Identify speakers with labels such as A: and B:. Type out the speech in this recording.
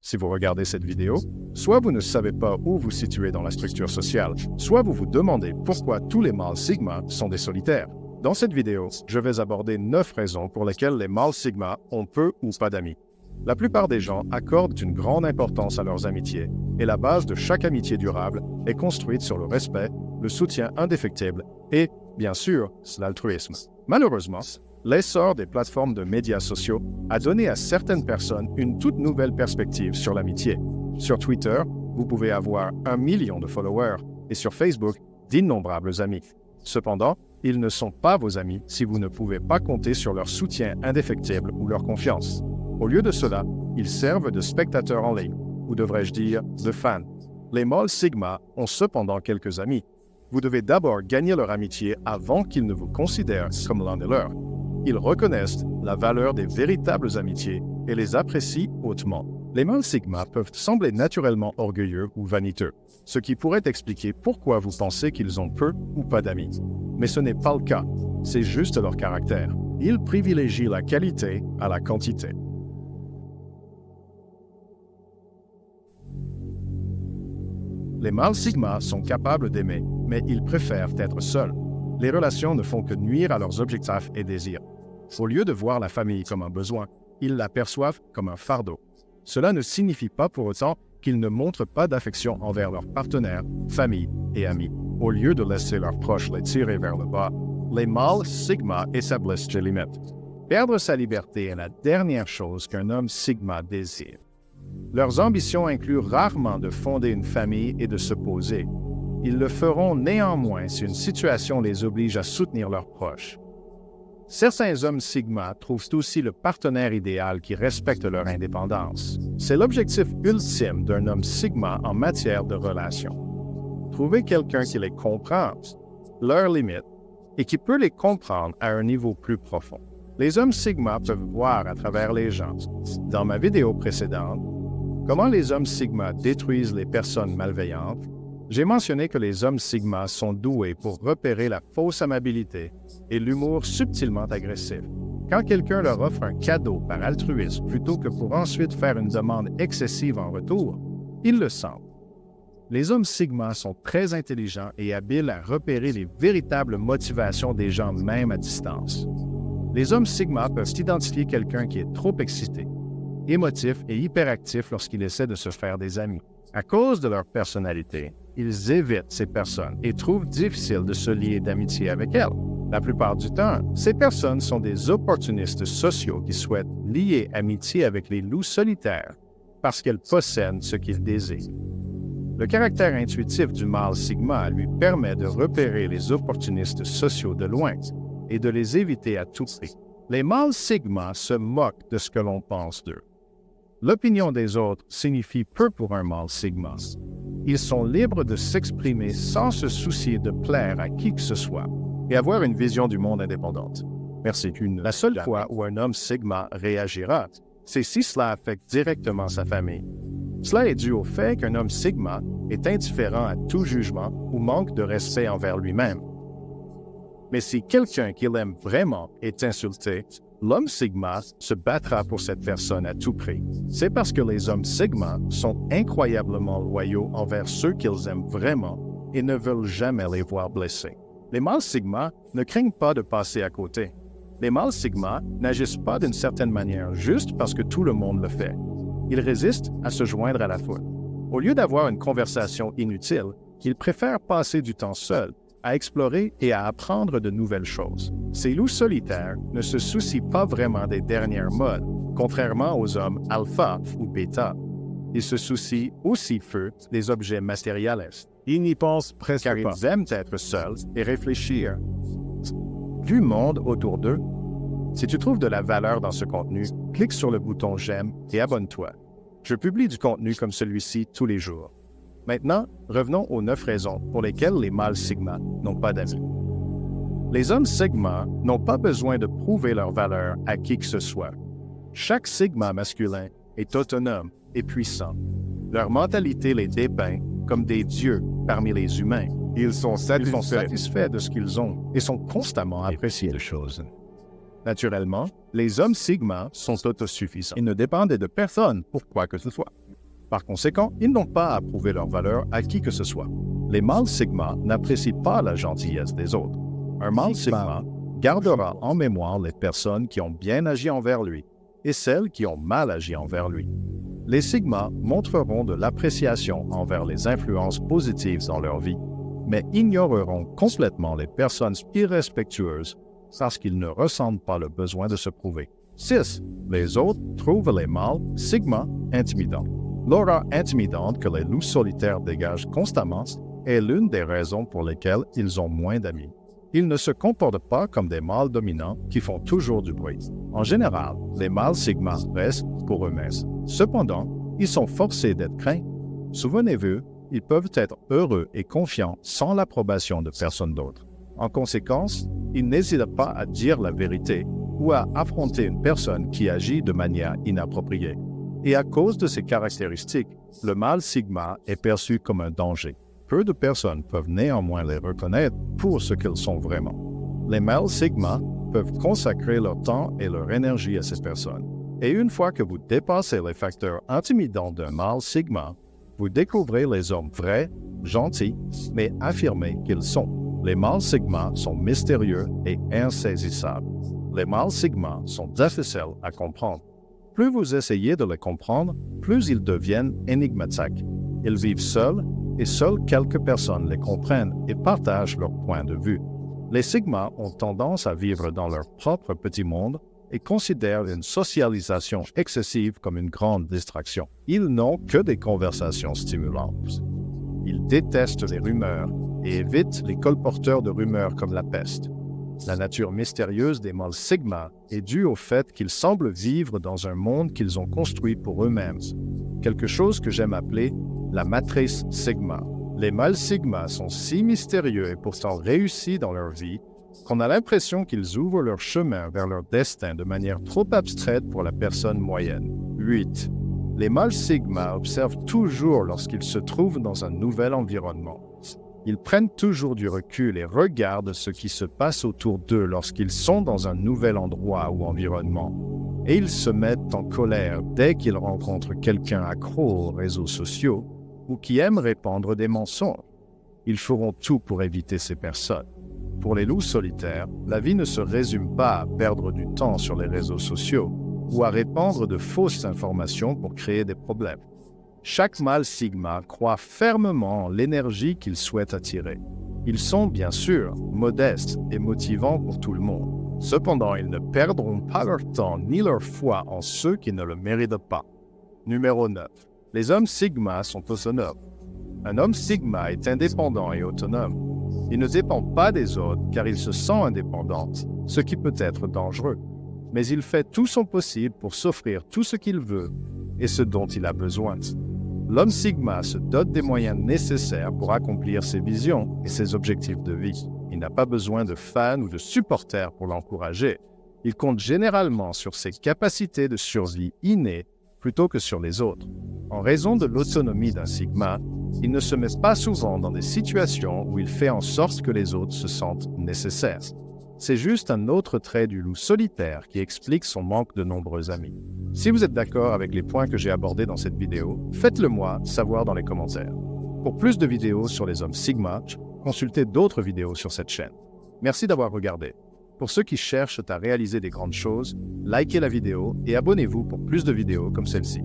A: Si vous regardez cette vidéo, soit vous ne savez pas où vous situez dans la structure sociale, soit vous vous demandez pourquoi tous les mâles sigma sont des solitaires. Dans cette vidéo, je vais aborder 9 raisons pour lesquelles les mâles sigma ont peu ou pas d'amis. La plupart des gens accordent une grande importance à leurs amitiés, et la base de chaque amitié durable est construite sur le respect, le soutien indéfectible et, bien sûr, l'altruisme. Malheureusement, l'essor des plateformes de médias sociaux a donné à certaines personnes une toute nouvelle perspective sur l'amitié. Sur Twitter, vous pouvez avoir 1 million de followers et sur Facebook, d'innombrables amis. Cependant, ils ne sont pas vos amis si vous ne pouvez pas compter sur leur soutien indéfectible ou leur confiance. Au lieu de cela, ils servent de spectateurs en ligne, ou devrais-je dire, de fans. Les mâles sigma ont cependant quelques amis. Vous devez d'abord gagner leur amitié avant qu'ils ne vous considèrent comme l'un des leurs. Ils reconnaissent la valeur des véritables amitiés et les apprécient hautement. Les mâles sigma peuvent sembler naturellement orgueilleux ou vaniteux, ce qui pourrait expliquer pourquoi vous pensez qu'ils ont peu ou pas d'amis. Mais ce n'est pas le cas, c'est juste leur caractère. Ils privilégient la qualité à la quantité. Les mâles sigma sont capables d'aimer, mais ils préfèrent être seuls. Les relations ne font que nuire à leurs objectifs et désirs. Au lieu de voir la famille comme un besoin, ils la perçoivent comme un fardeau. Cela ne signifie pas pour autant qu'ils ne montrent pas d'affection envers leurs partenaires, famille et amis. Au lieu de laisser leurs proches les tirer vers le bas, les mâles sigma établissent des limites. Perdre sa liberté est la dernière chose qu'un homme sigma désire. Leurs ambitions incluent rarement de fonder une famille et de se poser. Ils le feront néanmoins si une situation les oblige à soutenir leurs proches. Certains hommes sigma trouvent aussi le partenaire idéal qui respecte leur indépendance. C'est l'objectif ultime d'un homme sigma en matière de relations. Trouver quelqu'un qui les comprend, leurs limites, et qui peut les comprendre à un niveau plus profond. Les hommes sigma peuvent voir à travers les gens. Dans ma vidéo précédente, comment les hommes sigma détruisent les personnes malveillantes, j'ai mentionné que les hommes sigma sont doués pour repérer la fausse amabilité et l'humour subtilement agressif. Quand quelqu'un leur offre un cadeau par altruisme plutôt que pour ensuite faire une demande excessive en retour, ils le sentent. Les hommes sigma sont très intelligents et habiles à repérer les véritables motivations des gens même à distance. Les hommes sigma peuvent identifier quelqu'un qui est trop excité, émotif et hyperactif lorsqu'il essaie de se faire des amis. À cause de leur personnalité, ils évitent ces personnes et trouvent difficile de se lier d'amitié avec elles. La plupart du temps, ces personnes sont des opportunistes sociaux qui souhaitent lier amitié avec les loups solitaires parce qu'elles possèdent ce qu'ils désirent. Le caractère intuitif du mâle sigma lui permet de repérer les opportunistes sociaux de loin et de les éviter à tout prix. Les mâles sigma se moquent de ce que l'on pense d'eux. L'opinion des autres signifie peu pour un mâle sigma. Ils sont libres de s'exprimer sans se soucier de plaire à qui que ce soit et avoir une vision du monde indépendante. Merci. La seule fois où un homme sigma réagira, c'est si cela affecte directement sa famille. Cela est dû au fait qu'un homme sigma est indifférent à tout jugement ou manque de respect envers lui-même. Mais si quelqu'un qu'il aime vraiment est insulté, l'homme sigma se battra pour cette personne à tout prix. C'est parce que les hommes sigma sont incroyablement loyaux envers ceux qu'ils aiment vraiment et ne veulent jamais les voir blessés. Les mâles sigma ne craignent pas de passer à côté. Les mâles sigma n'agissent pas d'une certaine manière juste parce que tout le monde le fait. Ils résistent à se joindre à la foule. Au lieu d'avoir une conversation inutile, ils préfèrent passer du temps seuls, à explorer et à apprendre de nouvelles choses. Ces loups solitaires ne se soucient pas vraiment des dernières modes, contrairement aux hommes alpha ou bêta. Ils se soucient aussi peu des objets matérialistes. Ils n'y pensent presque pas, car ils aiment être seuls et réfléchir. Du monde autour d'eux. Si tu trouves de la valeur dans ce contenu, clique sur le bouton « J'aime » et abonne-toi. Je publie du contenu comme celui-ci tous les jours. Maintenant, revenons aux 9 raisons pour lesquelles les mâles sigma n'ont pas d'amis. Les hommes sigma n'ont pas besoin de prouver leur valeur à qui que ce soit. Chaque sigma masculin est autonome et puissant. Leur mentalité les dépeint comme des dieux parmi les humains. Ils sont satisfaits de ce qu'ils ont et sont constamment appréciés de choses. Naturellement, les hommes sigma sont autosuffisants. Ils ne dépendent de personne pour quoi que ce soit. Par conséquent, ils n'ont pas à prouver leur valeur à qui que ce soit. Les mâles sigma n'apprécient pas la gentillesse des autres. Un mâle sigma gardera en mémoire les personnes qui ont bien agi envers lui et celles qui ont mal agi envers lui. Les sigmas montreront de l'appréciation envers les influences positives dans leur vie, mais ignoreront complètement les personnes irrespectueuses parce qu'ils ne ressentent pas le besoin de se prouver. 6. Les autres trouvent les mâles sigma intimidants. L'aura intimidante que les loups solitaires dégagent constamment est l'une des raisons pour lesquelles ils ont moins d'amis. Ils ne se comportent pas comme des mâles dominants qui font toujours du bruit. En général, les mâles sigma restent pour eux-mêmes. Cependant, ils sont forcés d'être craints. Souvenez-vous, ils peuvent être heureux et confiants sans l'approbation de personne d'autre. En conséquence, ils n'hésitent pas à dire la vérité ou à affronter une personne qui agit de manière inappropriée. Et à cause de ces caractéristiques, le mâle sigma est perçu comme un danger. Peu de personnes peuvent néanmoins les reconnaître pour ce qu'ils sont vraiment. Les mâles sigma peuvent consacrer leur temps et leur énergie à ces personnes. Et une fois que vous dépassez les facteurs intimidants d'un mâle sigma, vous découvrez les hommes vrais, gentils, mais affirmés qu'ils sont. Les mâles sigma sont mystérieux et insaisissables. Les mâles sigma sont difficiles à comprendre. Plus vous essayez de les comprendre, plus ils deviennent énigmatiques. Ils vivent seuls et seules quelques personnes les comprennent et partagent leur point de vue. Les sigmas ont tendance à vivre dans leur propre petit monde et considèrent une socialisation excessive comme une grande distraction. Ils n'ont que des conversations stimulantes. Ils détestent les rumeurs et évitent les colporteurs de rumeurs comme la peste. La nature mystérieuse des mâles sigma est due au fait qu'ils semblent vivre dans un monde qu'ils ont construit pour eux-mêmes, quelque chose que j'aime appeler la matrice sigma. Les mâles sigma sont si mystérieux et pourtant réussis dans leur vie qu'on a l'impression qu'ils ouvrent leur chemin vers leur destin de manière trop abstraite pour la personne moyenne. 8. Les mâles sigma observent toujours lorsqu'ils se trouvent dans un nouvel environnement. Ils prennent toujours du recul et regardent ce qui se passe autour d'eux lorsqu'ils sont dans un nouvel endroit ou environnement. Et ils se mettent en colère dès qu'ils rencontrent quelqu'un accro aux réseaux sociaux ou qui aime répandre des mensonges. Ils feront tout pour éviter ces personnes. Pour les loups solitaires, la vie ne se résume pas à perdre du temps sur les réseaux sociaux ou à répandre de fausses informations pour créer des problèmes. Chaque mâle sigma croit fermement en l'énergie qu'il souhaite attirer. Ils sont bien sûr modestes et motivants pour tout le monde. Cependant, ils ne perdront pas leur temps ni leur foi en ceux qui ne le méritent pas. Numéro 9. Les hommes sigma sont autonomes. Un homme sigma est indépendant et autonome. Il ne dépend pas des autres car il se sent indépendant, ce qui peut être dangereux. Mais il fait tout son possible pour s'offrir tout ce qu'il veut et ce dont il a besoin. L'homme sigma se dote des moyens nécessaires pour accomplir ses visions et ses objectifs de vie. Il n'a pas besoin de fans ou de supporters pour l'encourager. Il compte généralement sur ses capacités de survie innées plutôt que sur les autres. En raison de l'autonomie d'un sigma, il ne se met pas souvent dans des situations où il fait en sorte que les autres se sentent nécessaires. C'est juste un autre trait du loup solitaire qui explique son manque de nombreux amis. Si vous êtes d'accord avec les points que j'ai abordés dans cette vidéo, faites-le moi savoir dans les commentaires. Pour plus de vidéos sur les hommes sigma, consultez d'autres vidéos sur cette chaîne. Merci d'avoir regardé. Pour ceux qui cherchent à réaliser des grandes choses, likez la vidéo et abonnez-vous pour plus de vidéos comme celle-ci.